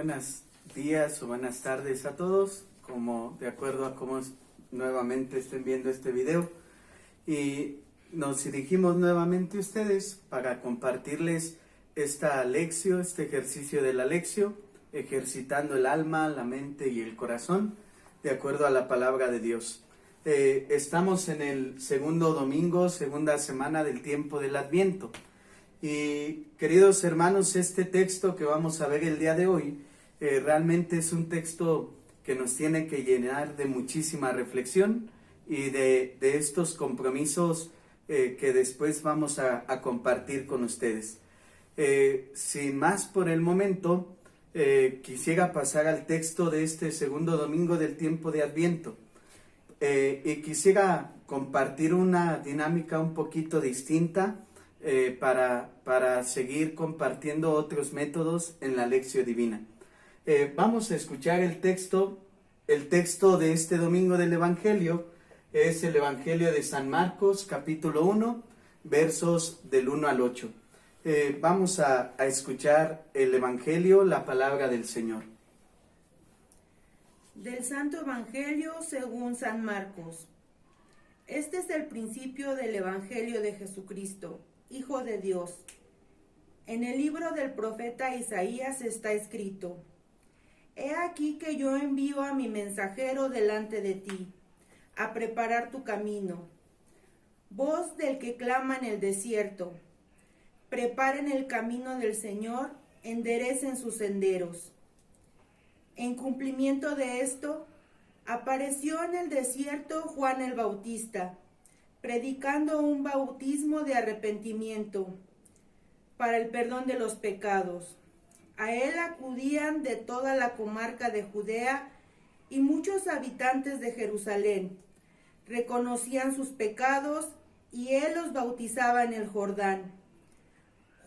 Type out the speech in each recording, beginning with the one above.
Buenos días o buenas tardes a todos, como de acuerdo a cómo nuevamente estén viendo este video. Y nos dirigimos nuevamente a ustedes para compartirles esta lección, este ejercicio de la lección, ejercitando el alma, la mente y el corazón, de acuerdo a la palabra de Dios. Estamos en el segundo domingo, segunda semana del tiempo del Adviento. Y queridos hermanos, este texto que vamos a ver el día de hoy, realmente es un texto que nos tiene que llenar de muchísima reflexión y de estos compromisos que después vamos a compartir con ustedes. Sin más por el momento, quisiera pasar al texto de este segundo domingo del tiempo de Adviento. Y quisiera compartir una dinámica un poquito distinta para seguir compartiendo otros métodos en la lección divina. Vamos a escuchar el texto de este domingo del Evangelio. Es el Evangelio de San Marcos, capítulo 1, versos del 1 al 8. Vamos a escuchar el Evangelio, la palabra del Señor. Del Santo Evangelio según San Marcos. Este es el principio del Evangelio de Jesucristo, Hijo de Dios. En el libro del profeta Isaías está escrito: He aquí que yo envío a mi mensajero delante de ti, a preparar tu camino. Voz del que clama en el desierto: preparen el camino del Señor, enderecen sus senderos. En cumplimiento de esto, apareció en el desierto Juan el Bautista, predicando un bautismo de arrepentimiento para el perdón de los pecados. A él acudían de toda la comarca de Judea y muchos habitantes de Jerusalén. Reconocían sus pecados y él los bautizaba en el Jordán.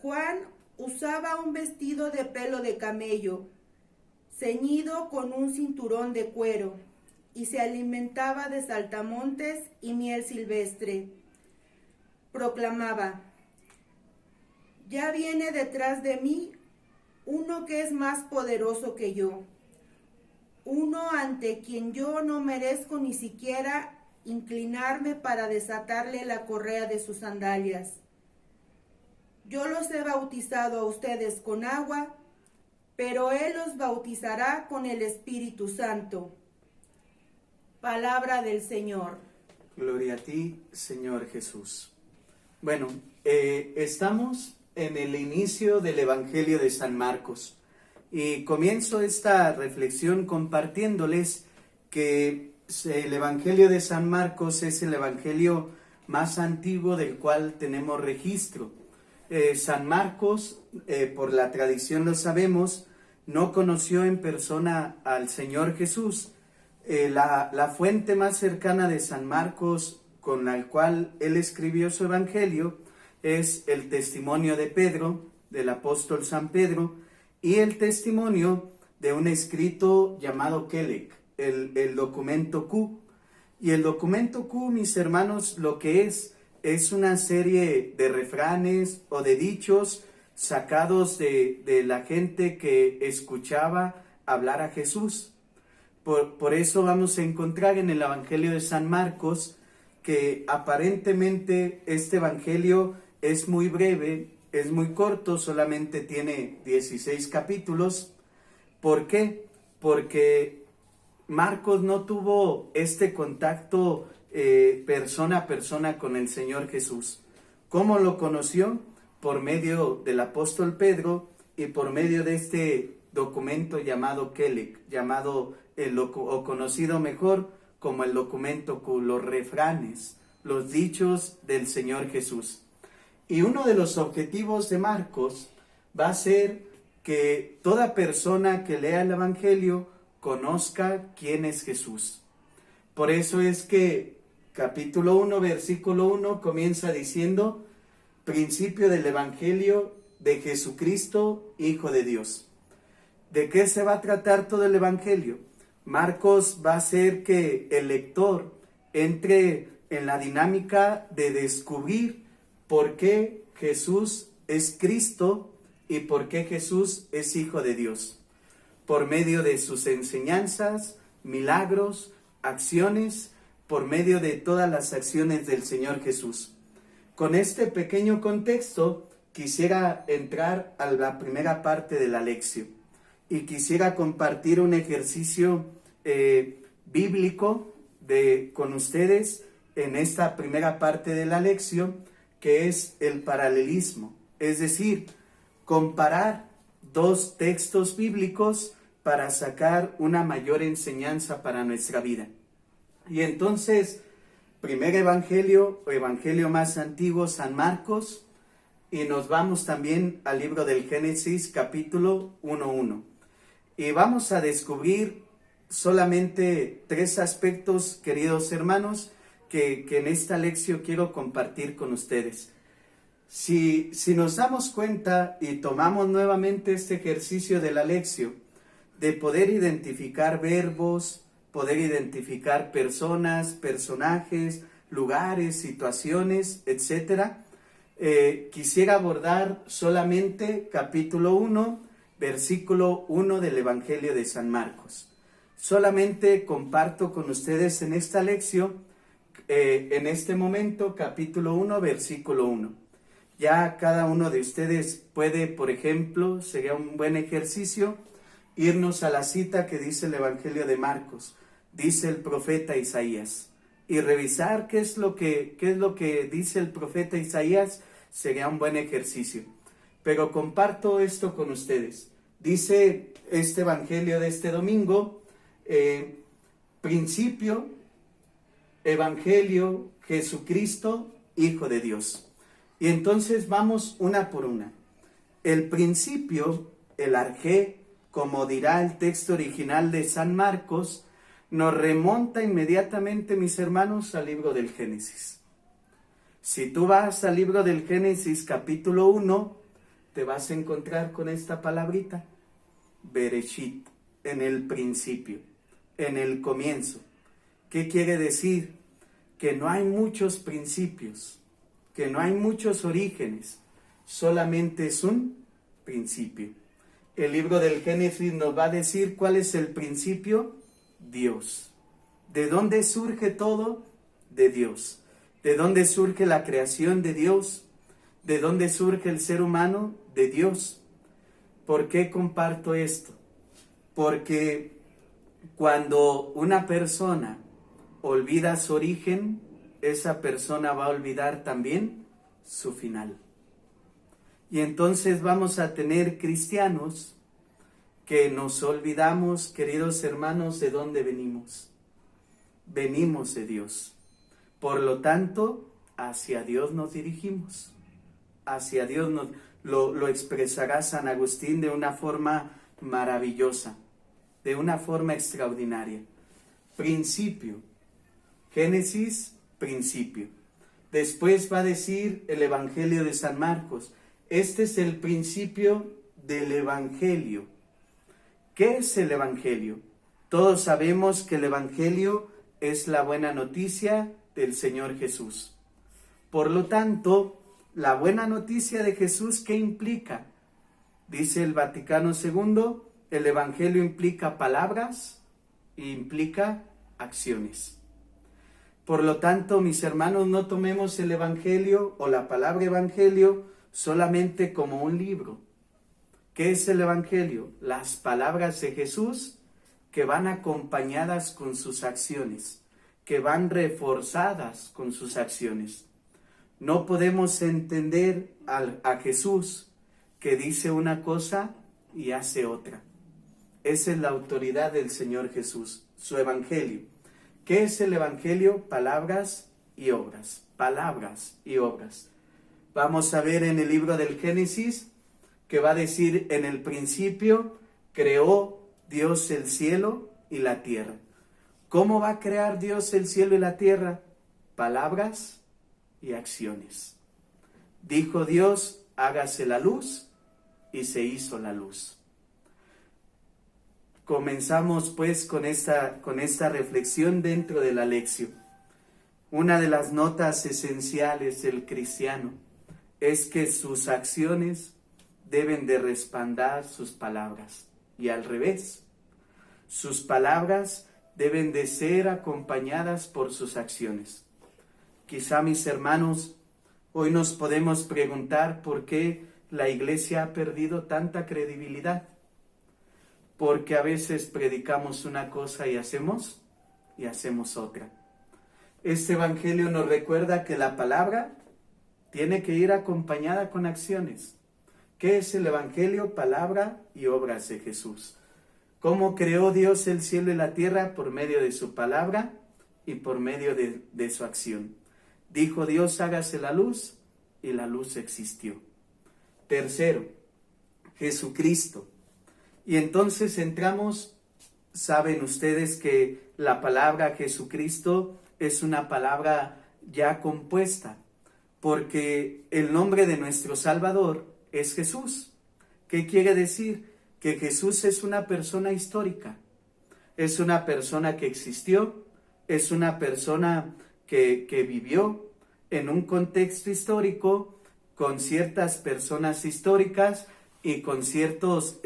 Juan usaba un vestido de pelo de camello, ceñido con un cinturón de cuero, y se alimentaba de saltamontes y miel silvestre. Proclamaba: Ya viene detrás de mí uno que es más poderoso que yo, uno ante quien yo no merezco ni siquiera inclinarme para desatarle la correa de sus sandalias. Yo los he bautizado a ustedes con agua, pero él los bautizará con el Espíritu Santo. Palabra del Señor. Gloria a ti, Señor Jesús. Bueno, estamos en el inicio del Evangelio de San Marcos y comienzo esta reflexión compartiéndoles que el Evangelio de San Marcos es el Evangelio más antiguo del cual tenemos registro. San Marcos, por la tradición lo sabemos, no conoció en persona al Señor Jesús. La fuente más cercana de San Marcos con la cual él escribió su evangelio es el testimonio de Pedro, del apóstol San Pedro, y el testimonio de un escrito llamado Kelek, el documento Q. Y el documento Q, mis hermanos, lo que es una serie de refranes o de dichos sacados de la gente que escuchaba hablar a Jesús. Por eso vamos a encontrar en el Evangelio de San Marcos que aparentemente este Evangelio es muy breve, es muy corto, solamente tiene 16 capítulos. ¿Por qué? Porque Marcos no tuvo este contacto persona a persona con el Señor Jesús. ¿Cómo lo conoció? Por medio del apóstol Pedro y por medio de este documento llamado Kelek, o conocido mejor como el documento Q, los refranes, los dichos del Señor Jesús. Y uno de los objetivos de Marcos va a ser que toda persona que lea el Evangelio conozca quién es Jesús. Por eso es que capítulo 1, versículo 1 comienza diciendo: principio del Evangelio de Jesucristo, Hijo de Dios. ¿De qué se va a tratar todo el Evangelio? Marcos va a hacer que el lector entre en la dinámica de descubrir por qué Jesús es Cristo y por qué Jesús es Hijo de Dios. por medio de sus enseñanzas, milagros, acciones, por medio de todas las acciones del Señor Jesús. Con este pequeño contexto, quisiera entrar a la primera parte de la lección y quisiera compartir un ejercicio bíblico con ustedes en esta primera parte de la lección, que es el paralelismo, es decir, comparar dos textos bíblicos para sacar una mayor enseñanza para nuestra vida. Y entonces, primer evangelio, o evangelio más antiguo, San Marcos, y nos vamos también al libro del Génesis, capítulo 1:1. Y vamos a descubrir solamente 3 aspectos, queridos hermanos, que en esta lección quiero compartir con ustedes. Si nos damos cuenta y tomamos nuevamente este ejercicio de la lección, de poder identificar verbos, poder identificar personas, personajes, lugares, situaciones, etc., quisiera abordar solamente capítulo 1, versículo 1 del Evangelio de San Marcos. Solamente comparto con ustedes en esta lección, en este momento, capítulo 1, versículo 1. Ya cada uno de ustedes puede, por ejemplo, sería un buen ejercicio, irnos a la cita que dice el Evangelio de Marcos, dice el profeta Isaías, y revisar qué es lo que dice el profeta Isaías. Sería un buen ejercicio. Pero comparto esto con ustedes. Dice este Evangelio de este domingo, principio, Evangelio, Jesucristo, Hijo de Dios. Y entonces vamos una por una. El principio, el arjé, como dirá el texto original de San Marcos, nos remonta inmediatamente, mis hermanos, al libro del Génesis. Si tú vas al libro del Génesis, capítulo 1, te vas a encontrar con esta palabrita, Bereshit, en el principio, en el comienzo. ¿Qué quiere decir? Que no hay muchos principios, que no hay muchos orígenes, solamente es un principio. El libro del Génesis nos va a decir cuál es el principio: Dios. ¿De dónde surge todo? De Dios. ¿De dónde surge la creación? De Dios. ¿De dónde surge el ser humano? De Dios. ¿Por qué comparto esto? Porque cuando una persona olvida su origen, esa persona va a olvidar también su final. Y entonces vamos a tener cristianos que nos olvidamos, queridos hermanos, de dónde venimos. Venimos de Dios. Por lo tanto, hacia Dios nos dirigimos. Hacia Dios lo expresará San Agustín de una forma maravillosa, de una forma extraordinaria. Principio. Génesis, principio. Después va a decir el Evangelio de San Marcos. Este es el principio del Evangelio. ¿Qué es el Evangelio? Todos sabemos que el Evangelio es la buena noticia del Señor Jesús. Por lo tanto, la buena noticia de Jesús, ¿qué implica? Dice el Vaticano II, el Evangelio implica palabras e implica acciones. Por lo tanto, mis hermanos, no tomemos el Evangelio o la palabra Evangelio solamente como un libro. ¿Qué es el Evangelio? Las palabras de Jesús que van acompañadas con sus acciones, que van reforzadas con sus acciones. No podemos entender a Jesús que dice una cosa y hace otra. Esa es la autoridad del Señor Jesús, su Evangelio. ¿Qué es el Evangelio? Palabras y obras. Palabras y obras. Vamos a ver en el libro del Génesis que va a decir: en el principio creó Dios el cielo y la tierra. ¿Cómo va a crear Dios el cielo y la tierra? Palabras y acciones. Dijo Dios: hágase la luz, y se hizo la luz. Comenzamos pues con esta reflexión dentro de la lección. Una de las notas esenciales del cristiano es que sus acciones deben de respaldar sus palabras. y al revés. Sus palabras deben de ser acompañadas por sus acciones. Quizá, mis hermanos, hoy nos podemos preguntar por qué la Iglesia ha perdido tanta credibilidad. Porque a veces predicamos una cosa y hacemos otra. Este Evangelio nos recuerda que la palabra tiene que ir acompañada con acciones. ¿Qué es el Evangelio? Palabra y obras de Jesús. ¿Cómo creó Dios el cielo y la tierra? Por medio de su palabra y por medio de su acción. Dijo Dios, hágase la luz, y la luz existió. Tercero, Jesucristo. Y entonces entramos, saben ustedes que la palabra Jesucristo es una palabra ya compuesta, porque el nombre de nuestro Salvador es Jesús. ¿Qué quiere decir? Que Jesús es una persona histórica, es una persona que existió, es una persona que vivió en un contexto histórico, con ciertas personas históricas y con ciertas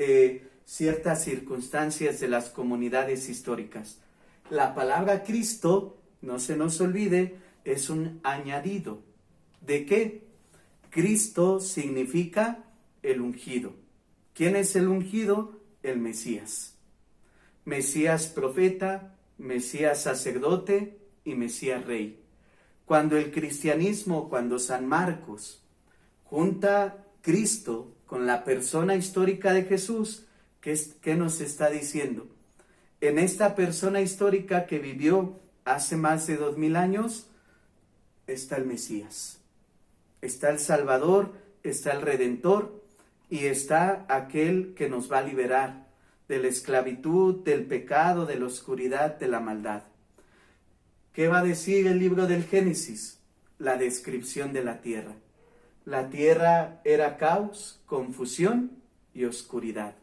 circunstancias de las comunidades históricas. La palabra Cristo, no se nos olvide, es un añadido. ¿De qué? Cristo significa el ungido. ¿Quién es el ungido? El Mesías. Mesías profeta, Mesías sacerdote y Mesías rey. Cuando el cristianismo, cuando San Marcos junta Cristo con la persona histórica de Jesús, ¿qué nos está diciendo? En esta persona histórica que vivió hace más de 2000 años, está el Mesías. Está el Salvador, está el Redentor y está aquel que nos va a liberar de la esclavitud, del pecado, de la oscuridad, de la maldad. ¿Qué va a decir el libro del Génesis? La descripción de la tierra. La tierra era caos, confusión y oscuridad.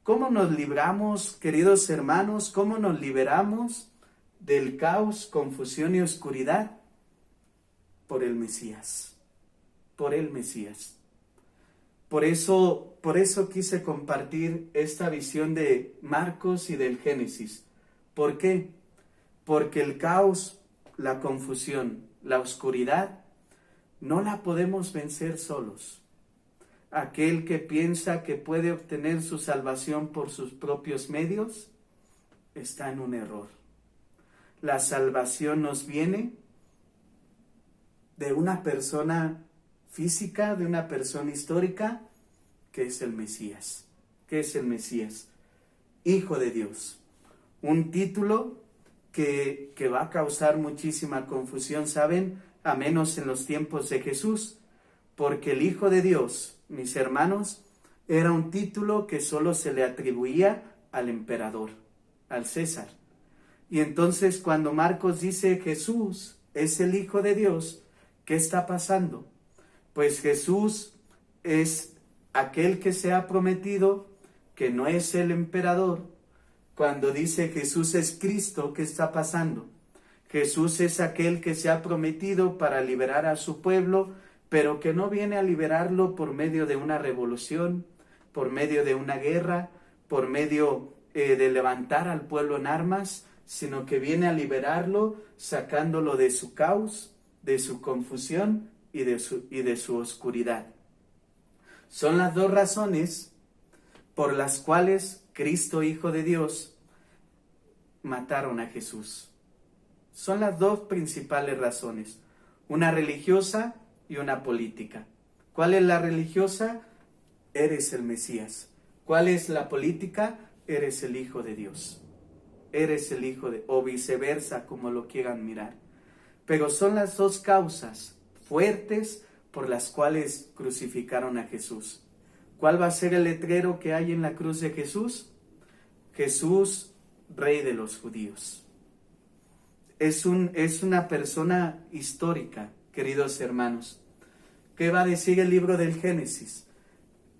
¿Cómo nos libramos, queridos hermanos? ¿Cómo nos liberamos del caos, confusión y oscuridad? Por el Mesías. Por el Mesías. Por eso quise compartir esta visión de Marcos y del Génesis. ¿Por qué? Porque el caos, la confusión, la oscuridad, no la podemos vencer solos. Aquel que piensa que puede obtener su salvación por sus propios medios, está en un error. La salvación nos viene de una persona física, de una persona histórica, que es el Mesías. ¿Qué es el Mesías? Hijo de Dios. Un título que va a causar muchísima confusión, ¿saben? A menos en los tiempos de Jesús, porque el Hijo de Dios, mis hermanos, era un título que solo se le atribuía al emperador, al César. Y entonces cuando Marcos dice Jesús es el Hijo de Dios, ¿qué está pasando? Pues Jesús es aquel que se ha prometido, que no es el emperador. Cuando dice Jesús es Cristo, ¿qué está pasando? Jesús es aquel que se ha prometido para liberar a su pueblo, pero que no viene a liberarlo por medio de una revolución, por medio de una guerra, por medio de levantar al pueblo en armas, sino que viene a liberarlo sacándolo de su caos, de su confusión y de su oscuridad. Son las dos razones por las cuales Cristo, Hijo de Dios, mataron a Jesús. Son las dos principales razones, una religiosa y una política. ¿Cuál es la religiosa? Eres el Mesías. ¿Cuál es la política? Eres el Hijo de Dios. Eres el Hijo de, o viceversa, como lo quieran mirar. Pero son las dos causas fuertes por las cuales crucificaron a Jesús. ¿Cuál va a ser el letrero que hay en la cruz de Jesús? Jesús, Rey de los judíos. Es una persona histórica, queridos hermanos. ¿Qué va a decir el libro del Génesis?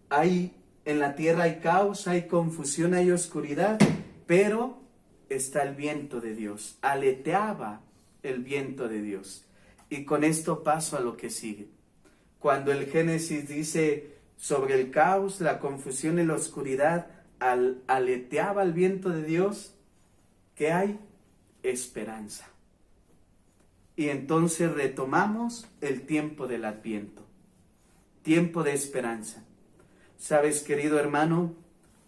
En la tierra hay caos, hay confusión, hay oscuridad, pero está el viento de Dios. Aleteaba el viento de Dios. Y con esto paso a lo que sigue. Cuando el Génesis dice sobre el caos, la confusión y la oscuridad, aleteaba el viento de Dios, ¿qué hay? Esperanza. Y entonces retomamos el tiempo del Adviento, tiempo de esperanza. Sabes, querido hermano,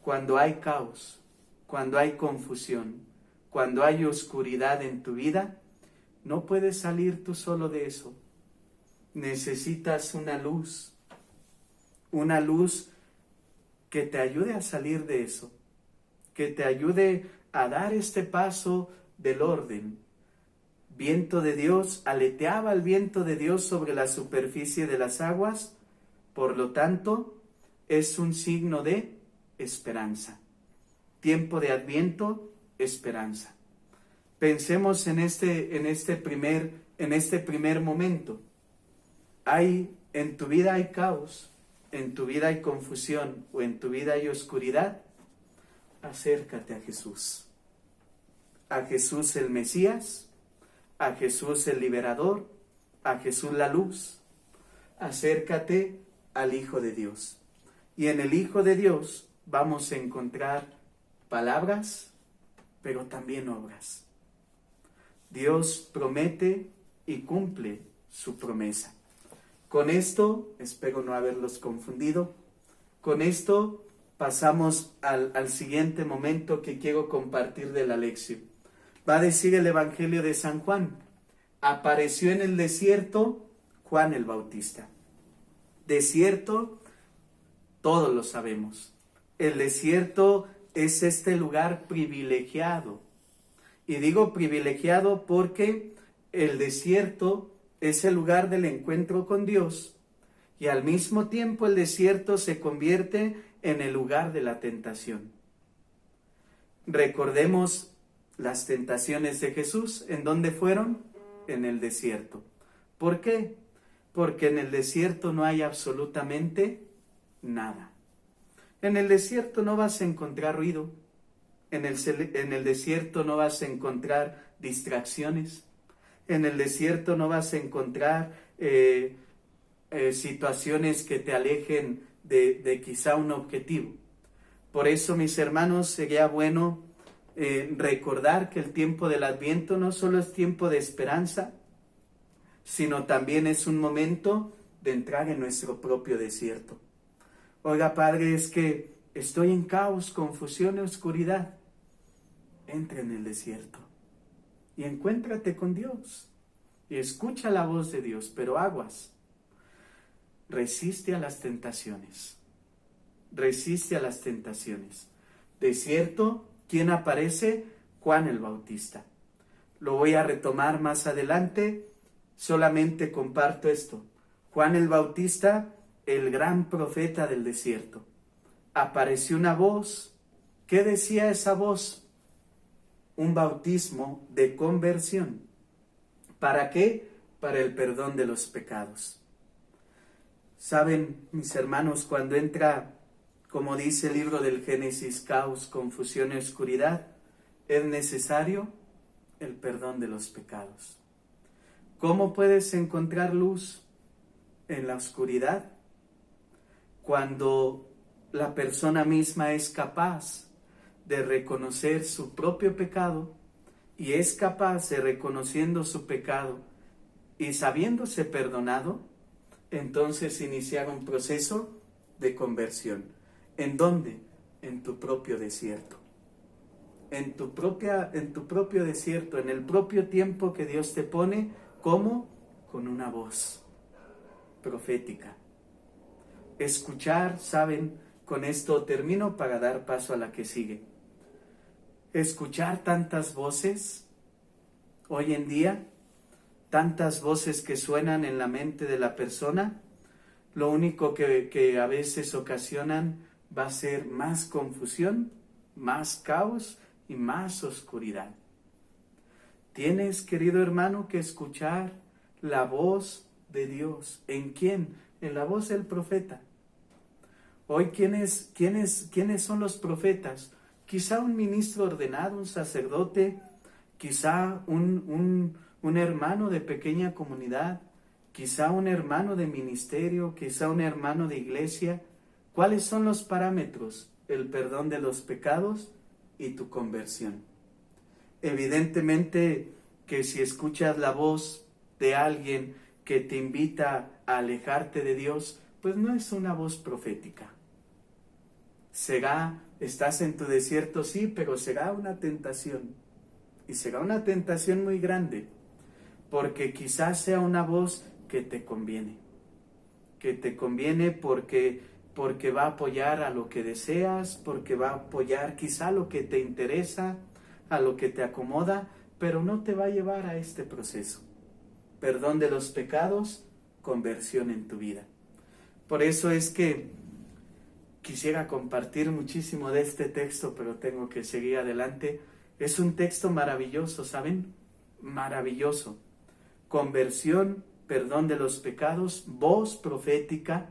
cuando hay caos, cuando hay confusión, cuando hay oscuridad en tu vida, no puedes salir tú solo de eso. Necesitas una luz que te ayude a salir de eso, que te ayude a dar este paso del orden. Viento de Dios, aleteaba el viento de Dios sobre la superficie de las aguas, por lo tanto, es un signo de esperanza. Tiempo de Adviento, esperanza. Pensemos en este primer momento. En tu vida hay caos, en tu vida hay confusión o en tu vida hay oscuridad. Acércate a Jesús. A Jesús el Mesías, a Jesús el Liberador, a Jesús la luz. Acércate al Hijo de Dios. Y en el Hijo de Dios vamos a encontrar palabras, pero también obras. Dios promete y cumple su promesa. Con esto, espero no haberlos confundido, con esto pasamos al siguiente momento que quiero compartir de la lección. Va a decir el Evangelio de San Juan: apareció en el desierto Juan el Bautista. Desierto, todos lo sabemos. El desierto es este lugar privilegiado. Y digo privilegiado porque el desierto es el lugar del encuentro con Dios y al mismo tiempo el desierto se convierte en el lugar de la tentación. Recordemos las tentaciones de Jesús. ¿En dónde fueron? En el desierto. ¿Por qué? Porque en el desierto no hay absolutamente nada. En el desierto no vas a encontrar ruido. En el desierto no vas a encontrar distracciones. En el desierto no vas a encontrar situaciones que te alejen de quizá un objetivo. Por eso, mis hermanos, sería bueno recordar que el tiempo del Adviento no solo es tiempo de esperanza, sino también es un momento de entrar en nuestro propio desierto. Oiga, Padre, es que estoy en caos, confusión y oscuridad. Entra en el desierto y encuéntrate con Dios y escucha la voz de Dios, pero aguas. Resiste a las tentaciones. Resiste a las tentaciones. Desierto, ¿quién aparece? Juan el Bautista. Lo voy a retomar más adelante, solamente comparto esto. Juan el Bautista, el gran profeta del desierto. Apareció una voz. ¿Qué decía esa voz? Un bautismo de conversión. ¿Para qué? Para el perdón de los pecados. Saben, mis hermanos, cuando entra, como dice el libro del Génesis, caos, confusión y oscuridad, es necesario el perdón de los pecados. ¿Cómo puedes encontrar luz en la oscuridad? Cuando la persona misma es capaz de reconocer su propio pecado y es capaz de, reconociendo su pecado y sabiéndose perdonado, entonces iniciar un proceso de conversión. ¿En dónde? En tu propio desierto. En tu propio desierto, en el propio tiempo que Dios te pone. ¿Cómo? Con una voz profética. Escuchar, ¿saben? Con esto termino para dar paso a la que sigue. Escuchar tantas voces hoy en día, tantas voces que suenan en la mente de la persona, lo único que a veces ocasionan va a ser más confusión, más caos y más oscuridad. Tienes, querido hermano, que escuchar la voz de Dios. ¿En quién? En la voz del profeta. Hoy, ¿quiénes son los profetas? Quizá un ministro ordenado, un sacerdote, quizá un hermano de pequeña comunidad, quizá un hermano de ministerio, quizá un hermano de iglesia. ¿Cuáles son los parámetros? el perdón de los pecados y tu conversión. Evidentemente que si escuchas la voz de alguien que te invita a alejarte de Dios, pues no es una voz profética. Estás en tu desierto, sí, pero será una tentación. Y será una tentación muy grande, porque quizás sea una voz que te conviene. Que te conviene porque va a apoyar a lo que deseas, porque va a apoyar quizá lo que te interesa, a lo que te acomoda, pero no te va a llevar a este proceso. Perdón de los pecados, conversión en tu vida. Por eso es que quisiera compartir muchísimo de este texto, pero tengo que seguir adelante. Es un texto maravilloso, ¿saben? Maravilloso. Conversión, perdón de los pecados, voz profética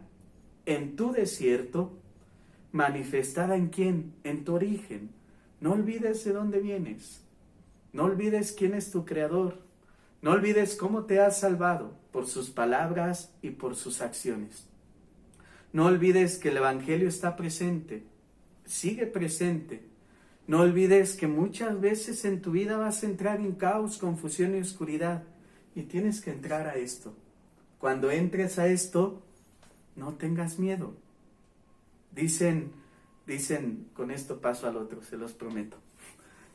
en tu desierto, manifestada ¿en quién? En tu origen. No olvides de dónde vienes. No olvides quién es tu creador. No olvides cómo te has salvado por sus palabras y por sus acciones. No olvides que el Evangelio está presente, sigue presente. No olvides que muchas veces en tu vida vas a entrar en caos, confusión y oscuridad. Y tienes que entrar a esto. Cuando entres a esto, no tengas miedo. Dicen, con esto paso al otro, se los prometo.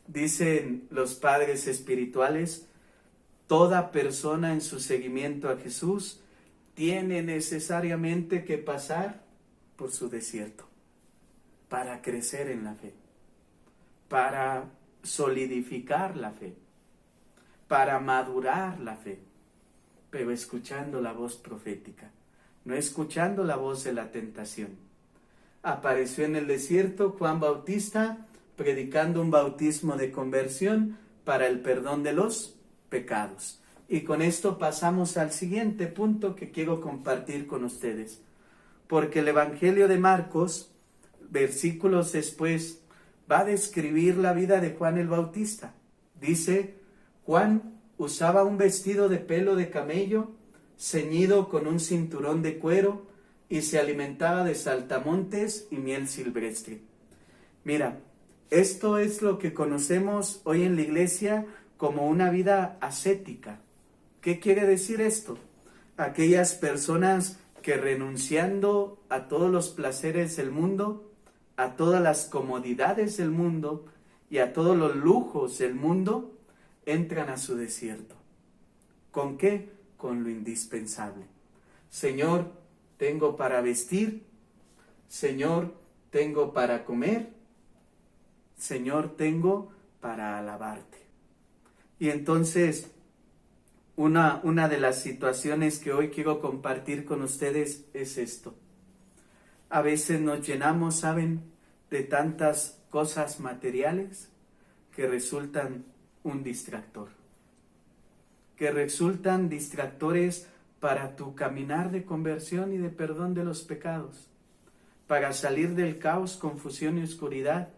Dicen los padres espirituales, toda persona en su seguimiento a Jesús tiene necesariamente que pasar por su desierto para crecer en la fe, para solidificar la fe, para madurar la fe, pero escuchando la voz profética, no escuchando la voz de la tentación. Apareció en el desierto Juan Bautista predicando un bautismo de conversión para el perdón de los pecados. Y con esto pasamos al siguiente punto que quiero compartir con ustedes. Porque el Evangelio de Marcos, versículos después, va a describir la vida de Juan el Bautista. Dice, Juan usaba un vestido de pelo de camello, ceñido con un cinturón de cuero, y se alimentaba de saltamontes y miel silvestre. Mira, esto es lo que conocemos hoy en la iglesia como una vida ascética. ¿Qué quiere decir esto? Aquellas personas que renunciando a todos los placeres del mundo, a todas las comodidades del mundo y a todos los lujos del mundo, entran a su desierto. ¿Con qué? Con lo indispensable. Señor, tengo para vestir. Señor, tengo para comer. Señor, tengo para alabarte. Y entonces, una de las situaciones que hoy quiero compartir con ustedes es esto. A veces nos llenamos, ¿saben?, de tantas cosas materiales que resultan un distractor. Que resultan distractores para tu caminar de conversión y de perdón de los pecados. Para salir del caos, confusión y oscuridad,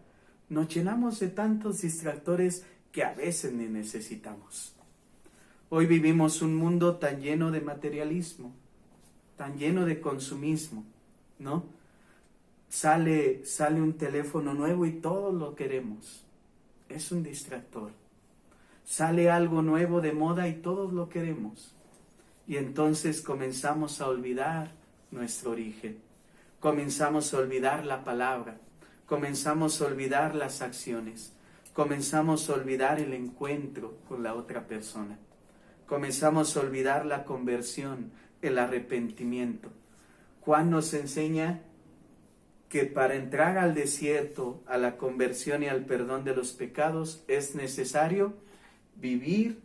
nos llenamos de tantos distractores que a veces ni necesitamos. Hoy vivimos un mundo tan lleno de materialismo, tan lleno de consumismo, ¿no? Sale un teléfono nuevo y todos lo queremos. Es un distractor. Sale algo nuevo de moda y todos lo queremos. Y entonces comenzamos a olvidar nuestro origen. Comenzamos a olvidar la palabra. Comenzamos a olvidar las acciones. Comenzamos a olvidar el encuentro con la otra persona. Comenzamos a olvidar la conversión, el arrepentimiento. Juan nos enseña que para entrar al desierto, a la conversión y al perdón de los pecados, es necesario vivir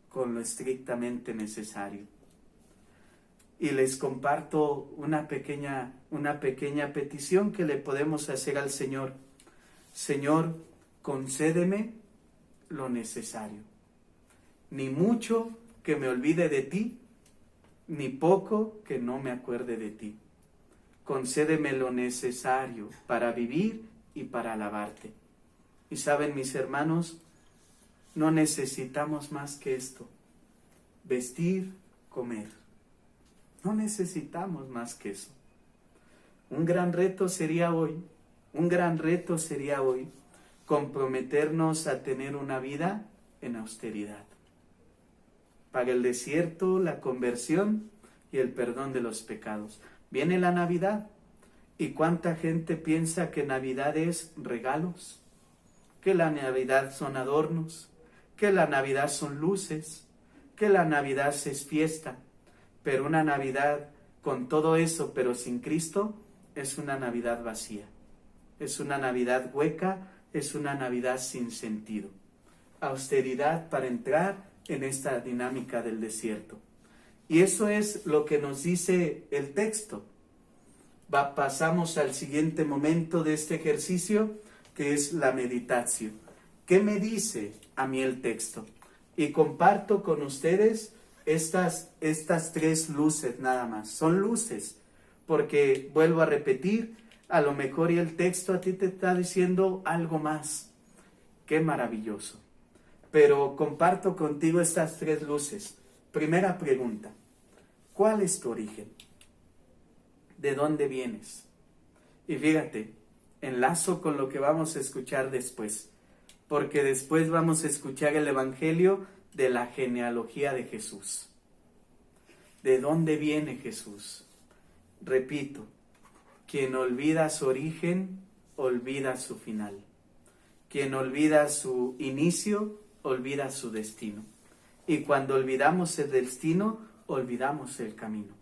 con lo estrictamente necesario. Y les comparto una pequeña petición que le podemos hacer al Señor. Señor, concédeme lo necesario. Ni mucho que me olvide de ti, ni poco que no me acuerde de ti. Concédeme lo necesario para vivir y para alabarte. Y saben, mis hermanos, no necesitamos más que esto. Vestir, comer. No necesitamos más que eso. Un gran reto sería hoy, Un gran reto sería hoy comprometernos a tener una vida en austeridad. Para el desierto, la conversión y el perdón de los pecados. Viene la Navidad, y cuánta gente piensa que Navidad es regalos, que la Navidad son adornos, que la Navidad son luces, que la Navidad es fiesta, pero una Navidad con todo eso pero sin Cristo es una Navidad vacía, es una Navidad hueca, es una Navidad sin sentido. Austeridad para entrar en esta dinámica del desierto. Y eso es lo que nos dice el texto. Pasamos al siguiente momento de este ejercicio, que es la meditación. ¿Qué me dice a mí el texto? Y comparto con ustedes estas tres luces nada más. Son luces, porque vuelvo a repetir, a lo mejor y el texto a ti te está diciendo algo más. Qué maravilloso. Pero comparto contigo estas tres luces. Primera pregunta, ¿cuál es tu origen? ¿De dónde vienes? Y fíjate, enlazo con lo que vamos a escuchar después, porque después vamos a escuchar el Evangelio de la genealogía de Jesús. ¿De dónde viene Jesús? Repito, quien olvida su origen, olvida su final. Quien olvida su inicio, olvida su destino. Y cuando olvidamos el destino, olvidamos el camino.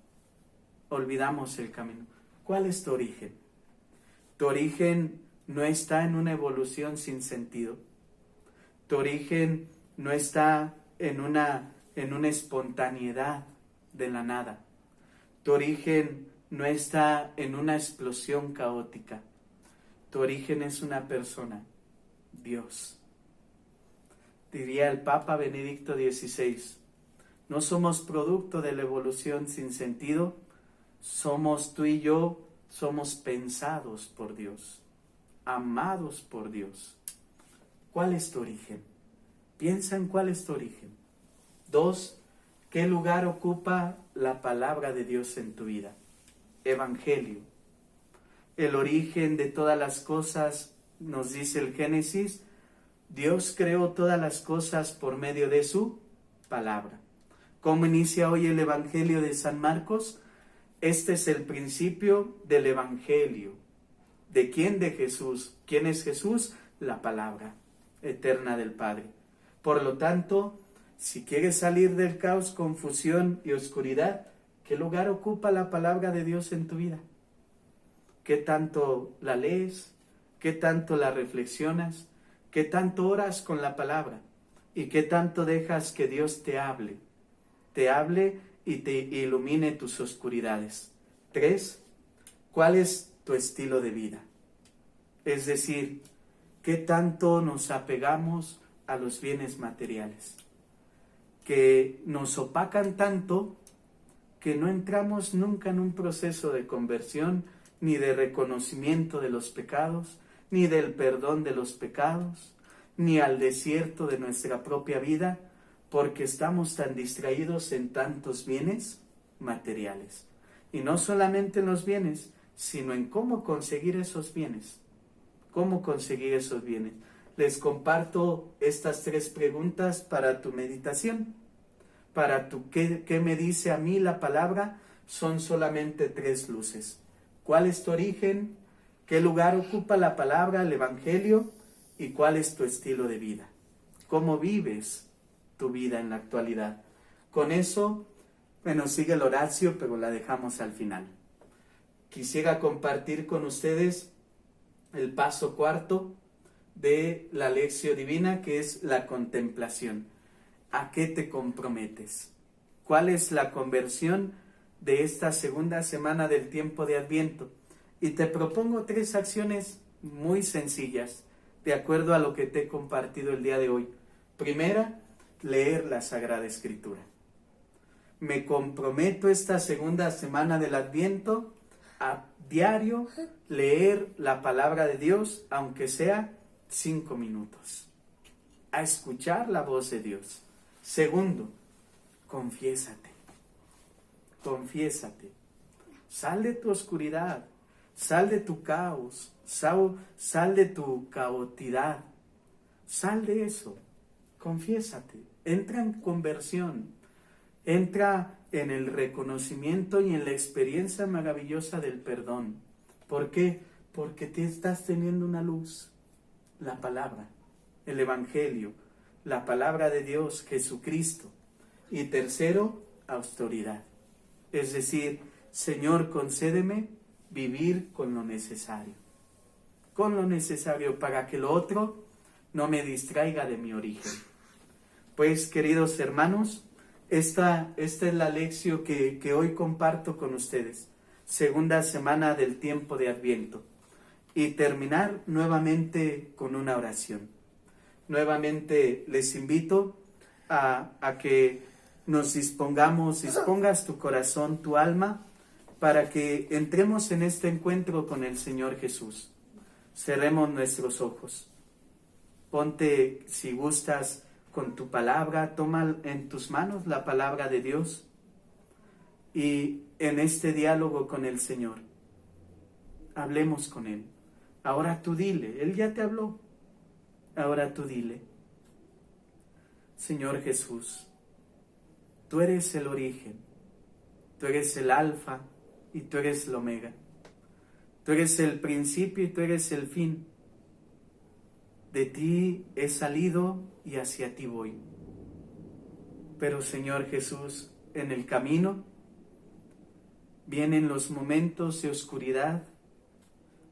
Olvidamos el camino. ¿Cuál es tu origen? Tu origen no está en una evolución sin sentido. Tu origen no está en una espontaneidad de la nada. Tu origen no está en una explosión caótica. Tu origen es una persona, Dios. Diría el Papa Benedicto XVI, no somos producto de la evolución sin sentido, somos tú y yo, somos pensados por Dios, amados por Dios. ¿Cuál es tu origen? Piensa en cuál es tu origen. 2, ¿qué lugar ocupa la palabra de Dios en tu vida? Evangelio. El origen de todas las cosas, nos dice el Génesis, Dios creó todas las cosas por medio de su palabra. ¿Cómo inicia hoy el Evangelio de San Marcos? Este es el principio del Evangelio. ¿De quién? De Jesús. ¿Quién es Jesús? La palabra eterna del Padre. Por lo tanto, si quieres salir del caos, confusión y oscuridad, ¿qué lugar ocupa la palabra de Dios en tu vida? ¿Qué tanto la lees? ¿Qué tanto la reflexionas? ¿Qué tanto oras con la palabra? ¿Y qué tanto dejas que Dios te hable? Te hable y te ilumine tus oscuridades. 3, ¿cuál es tu estilo de vida? Es decir, ¿qué tanto nos apegamos a los bienes materiales? Que nos opacan tanto que no entramos nunca en un proceso de conversión, ni de reconocimiento de los pecados, ni del perdón de los pecados, ni al desierto de nuestra propia vida, porque estamos tan distraídos en tantos bienes materiales. Y no solamente en los bienes, sino en cómo conseguir esos bienes. ¿Cómo conseguir esos bienes? Les comparto estas 3 preguntas para tu meditación. Para tu ¿qué me dice a mí la palabra? Son solamente 3 luces. ¿Cuál es tu origen? ¿Qué lugar ocupa la palabra, el Evangelio? ¿Y cuál es tu estilo de vida? ¿Cómo vives tu vida en la actualidad? Con eso, sigue el Horacio, pero la dejamos al final. Quisiera compartir con ustedes el paso 4 de la Lección Divina, que es la contemplación. ¿A qué te comprometes? ¿Cuál es la conversión de esta segunda semana del tiempo de Adviento? Y te propongo 3 acciones muy sencillas, de acuerdo a lo que te he compartido el día de hoy. Primera, leer la Sagrada Escritura. Me comprometo esta segunda semana del Adviento a diario leer la palabra de Dios, aunque sea 5 minutos. A escuchar la voz de Dios. Segundo, confiésate. Confiésate. Sal de tu oscuridad. Sal de tu caos, sal de tu caotidad, sal de eso, confiésate, entra en conversión, entra en el reconocimiento y en la experiencia maravillosa del perdón. ¿Por qué? Porque te estás teniendo una luz, la palabra, el Evangelio, la palabra de Dios, Jesucristo. Y tercero, autoridad. Es decir, Señor, concédeme vivir con lo necesario para que lo otro no me distraiga de mi origen. Pues, queridos hermanos, esta es la lección que hoy comparto con ustedes. Segunda semana del tiempo de Adviento. Y terminar nuevamente con una oración. Nuevamente les invito a que nos dispongas tu corazón, tu alma, para que entremos en este encuentro con el Señor Jesús. Cerremos nuestros ojos. Ponte, si gustas, con tu palabra, toma en tus manos la palabra de Dios y en este diálogo con el Señor, hablemos con Él. Ahora tú dile, Él ya te habló, ahora tú dile: Señor Jesús, tú eres el origen, tú eres el alfa y tú eres el omega, tú eres el principio y tú eres el fin. De ti he salido y hacia ti voy. Pero Señor Jesús, en el camino vienen los momentos de oscuridad,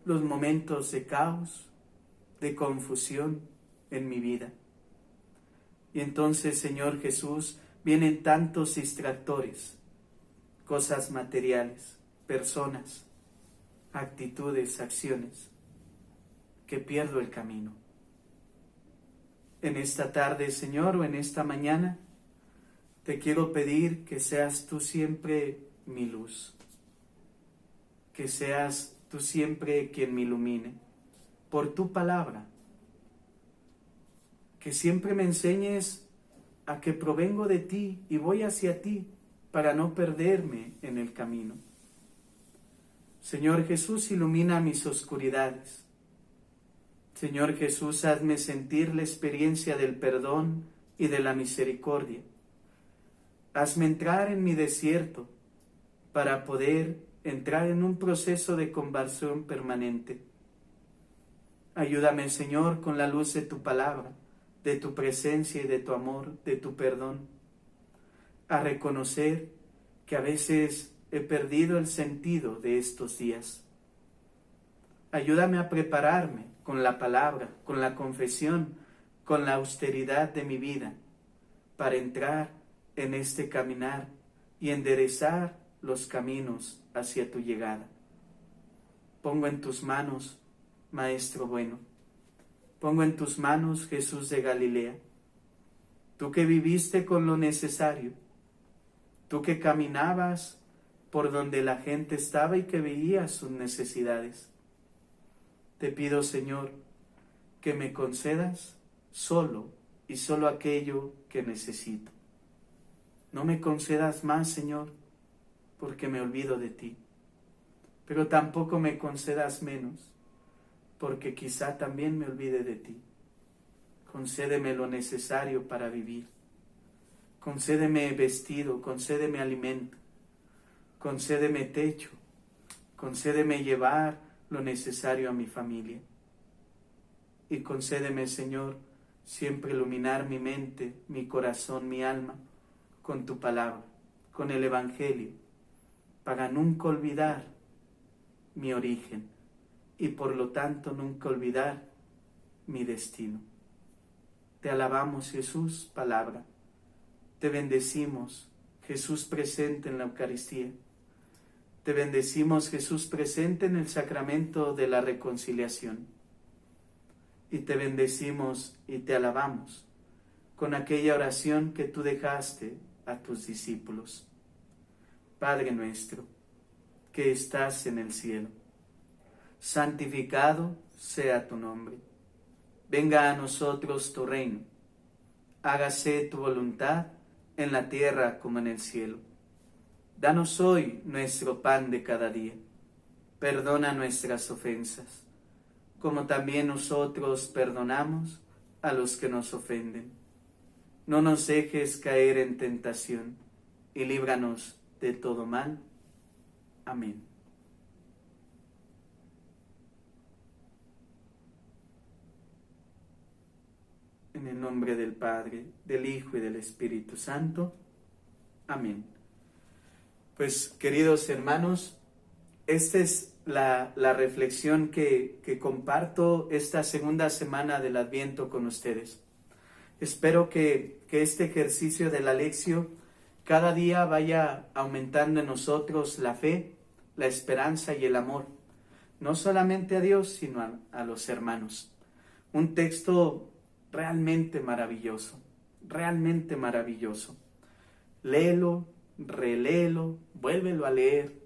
los momentos de caos, de confusión en mi vida. Y entonces, Señor Jesús, vienen tantos distractores, cosas materiales, personas, actitudes, acciones, que pierdo el camino. En esta tarde, Señor, o en esta mañana, te quiero pedir que seas tú siempre mi luz, que seas tú siempre quien me ilumine, por tu palabra, que siempre me enseñes a que provengo de ti y voy hacia ti para no perderme en el camino. Señor Jesús, ilumina mis oscuridades. Señor Jesús, hazme sentir la experiencia del perdón y de la misericordia. Hazme entrar en mi desierto para poder entrar en un proceso de conversión permanente. Ayúdame, Señor, con la luz de tu palabra, de tu presencia y de tu amor, de tu perdón, a reconocer que a veces he perdido el sentido de estos días. Ayúdame a prepararme con la palabra, con la confesión, con la austeridad de mi vida, para entrar en este caminar y enderezar los caminos hacia tu llegada. Pongo en tus manos, Maestro bueno, pongo en tus manos, Jesús de Galilea, tú que viviste con lo necesario, tú que caminabas por donde la gente estaba y que veías sus necesidades. Te pido, Señor, que me concedas solo y solo aquello que necesito. No me concedas más, Señor, porque me olvido de ti. Pero tampoco me concedas menos, porque quizá también me olvide de ti. Concédeme lo necesario para vivir. Concédeme vestido, concédeme alimento, concédeme techo, concédeme llevar lo necesario a mi familia. Y concédeme, Señor, siempre iluminar mi mente, mi corazón, mi alma, con tu palabra, con el Evangelio, para nunca olvidar mi origen y por lo tanto nunca olvidar mi destino. Te alabamos, Jesús, palabra. Te bendecimos, Jesús presente en la Eucaristía. Te bendecimos, Jesús presente en el sacramento de la reconciliación. Y te bendecimos y te alabamos con aquella oración que tú dejaste a tus discípulos. Padre nuestro, que estás en el cielo, santificado sea tu nombre. Venga a nosotros tu reino. Hágase tu voluntad en la tierra como en el cielo. Danos hoy nuestro pan de cada día. perdona nuestras ofensas, como también nosotros perdonamos a los que nos ofenden. No nos dejes caer en tentación, y líbranos de todo mal. Amén. En el nombre del Padre, del Hijo y del Espíritu Santo. Amén. Pues, queridos hermanos, esta es la reflexión que comparto esta segunda semana del Adviento con ustedes. Espero que este ejercicio de la Lectio cada día vaya aumentando en nosotros la fe, la esperanza y el amor, no solamente a Dios, sino a los hermanos. Un texto realmente maravilloso, realmente maravilloso. Léelo, reléelo, vuélvelo a leer.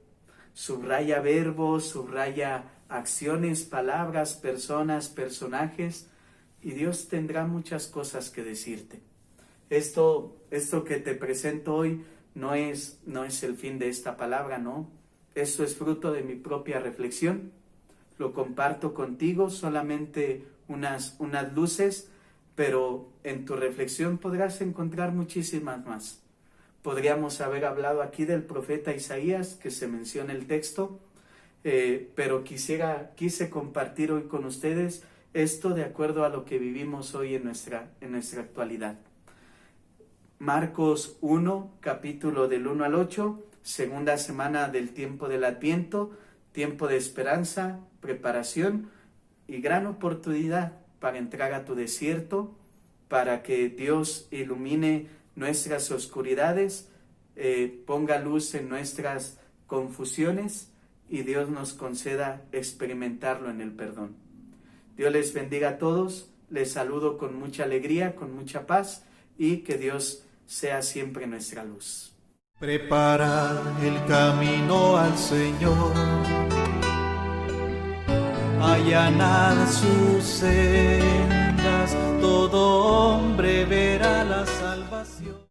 Subraya verbos, subraya acciones, palabras, personas, personajes, y Dios tendrá muchas cosas que decirte. Esto que te presento hoy no es el fin de esta palabra, no. Esto es fruto de mi propia reflexión. Lo comparto contigo, solamente unas luces, pero en tu reflexión podrás encontrar muchísimas más. Podríamos haber hablado aquí del profeta Isaías, que se menciona el texto, pero quise compartir hoy con ustedes esto de acuerdo a lo que vivimos hoy en nuestra actualidad. Marcos 1, capítulo del 1 al 8, segunda semana del tiempo del Adviento, tiempo de esperanza, preparación y gran oportunidad para entrar a tu desierto, para que Dios ilumine nuestras oscuridades, ponga luz en nuestras confusiones y Dios nos conceda experimentarlo en el perdón. Dios les bendiga a todos, les saludo con mucha alegría, con mucha paz, y que Dios sea siempre nuestra luz. Prepara el camino al Señor, allanar sus sendas, todo hombre verá la